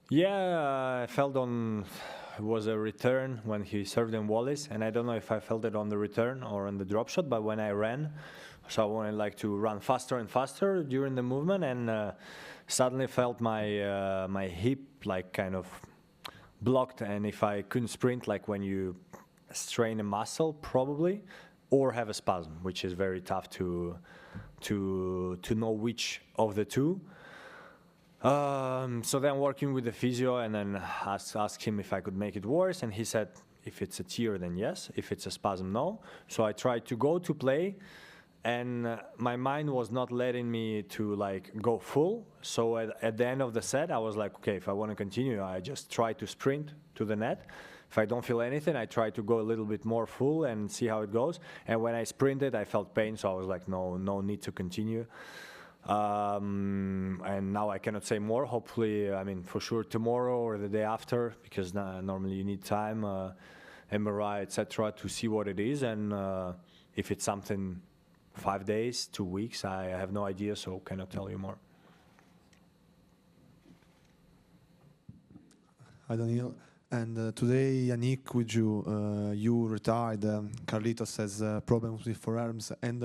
Yeah, I felt on, it was a return when he served in Wallis, and I don't know if I felt it on the return or on the drop shot, but when I ran, so I wanted like to run faster and faster during the movement, and suddenly felt my hip like kind of blocked, and if I couldn't sprint, like when you strain a muscle probably, or have a spasm, which is very tough to know which of the two. So then working with the physio, and then asked him if I could make it worse, and he said if it's a tear then yes, if it's a spasm no. So I tried to go to play, and my mind was not letting me to like go full. So at the end of the set I was like, okay, if I want to continue, I just try to sprint to the net. If I don't feel anything, I try to go a little bit more full and see how it goes. And when I sprinted, I felt pain, so I was like, no need to continue. And now I cannot say more. Hopefully, I mean, for sure tomorrow or the day after, because normally you need time, MRI, etc., to see what it is. And if it's something 5 days, 2 weeks, I have no idea, so cannot tell you more. Hi, Daniil. And today, Yannick, with you, you retired. Carlitos has problems with forearms, and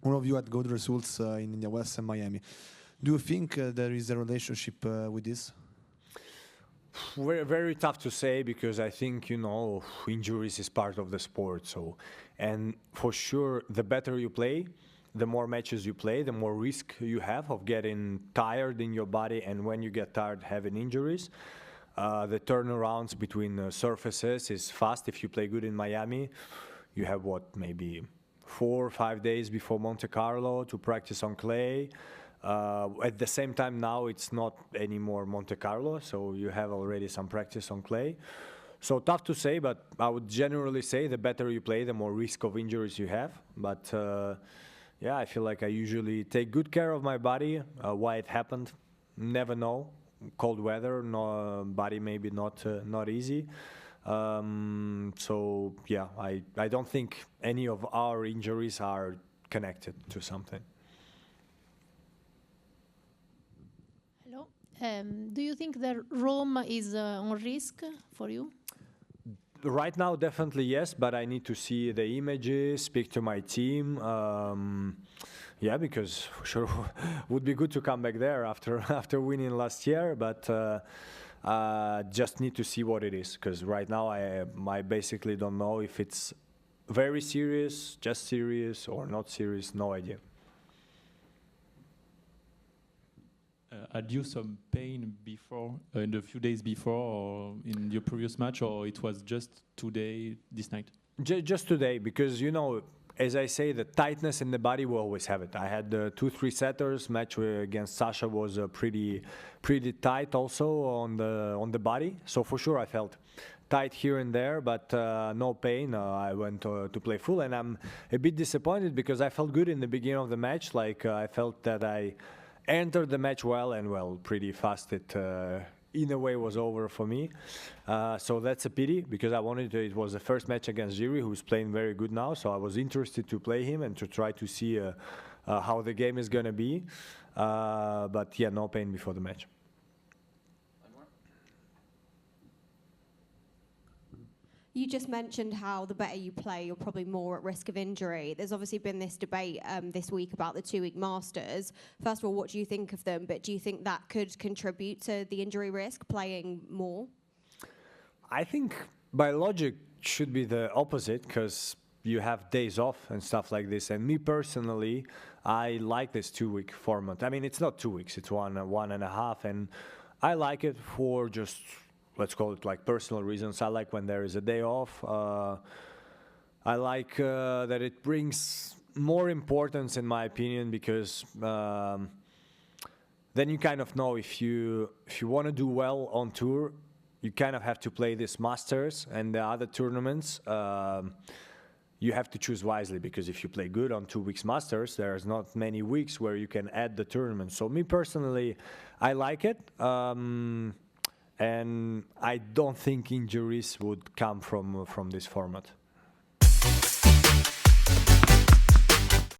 all of you had good results in India West and Miami. Do you think there is a relationship with this? Very, very tough to say, because I think, you know, injuries is part of the sport. So, and for sure, the better you play, the more matches you play, the more risk you have of getting tired in your body, and when you get tired, having injuries. The turnarounds between surfaces is fast. If you play good in Miami, you have what, maybe 4 or 5 days before Monte Carlo to practice on clay. At the same time now it's not anymore Monte Carlo, so you have already some practice on clay. So tough to say, but I would generally say the better you play, the more risk of injuries you have. But yeah, I feel like I usually take good care of my body. Why it happened, never know. Cold weather, no, body maybe not easy. So yeah, I don't think any of our injuries are connected to something. Hello. Do you think that Rome is on risk for you? Right now, definitely yes, but I need to see the images, speak to my team. Yeah, because for sure would be good to come back there after winning last year, but just need to see what it is, because right now I basically don't know if it's very serious, just serious, or not serious, no idea. Had you some pain before, in the few days before, or in your previous match, or it was just today, this night? Just today, because, you know, as I say, the tightness in the body will always have it. I had 2-3 setters. Match against Sasha was pretty tight also on the body. So for sure I felt tight here and there, but no pain. I went to play full, and I'm a bit disappointed because I felt good in the beginning of the match. Like I felt that I entered the match well, and well, pretty fast it in a way was over for me. So that's a pity, because I wanted to, it was the first match against Jiri, who's playing very good now, so I was interested to play him and to try to see how the game is going to be. But yeah, no pain before the match. You just mentioned how the better you play, you're probably more at risk of injury. There's obviously been this debate this week about the 2-week Masters. First of all, what do you think of them? But do you think that could contribute to the injury risk, playing more? I think by logic should be the opposite, because you have days off and stuff like this. And me personally, I like this 2-week format. I mean, it's not 2 weeks, it's one and a half. And I like it for just, let's call it like personal reasons. I like when there is a day off. I like that it brings more importance, in my opinion, because then you kind of know if you want to do well on tour, you kind of have to play this Masters and the other tournaments. You have to choose wisely, because if you play good on 2 weeks Masters, there's not many weeks where you can add the tournament. So me personally, I like it. And I don't think injuries would come from this format.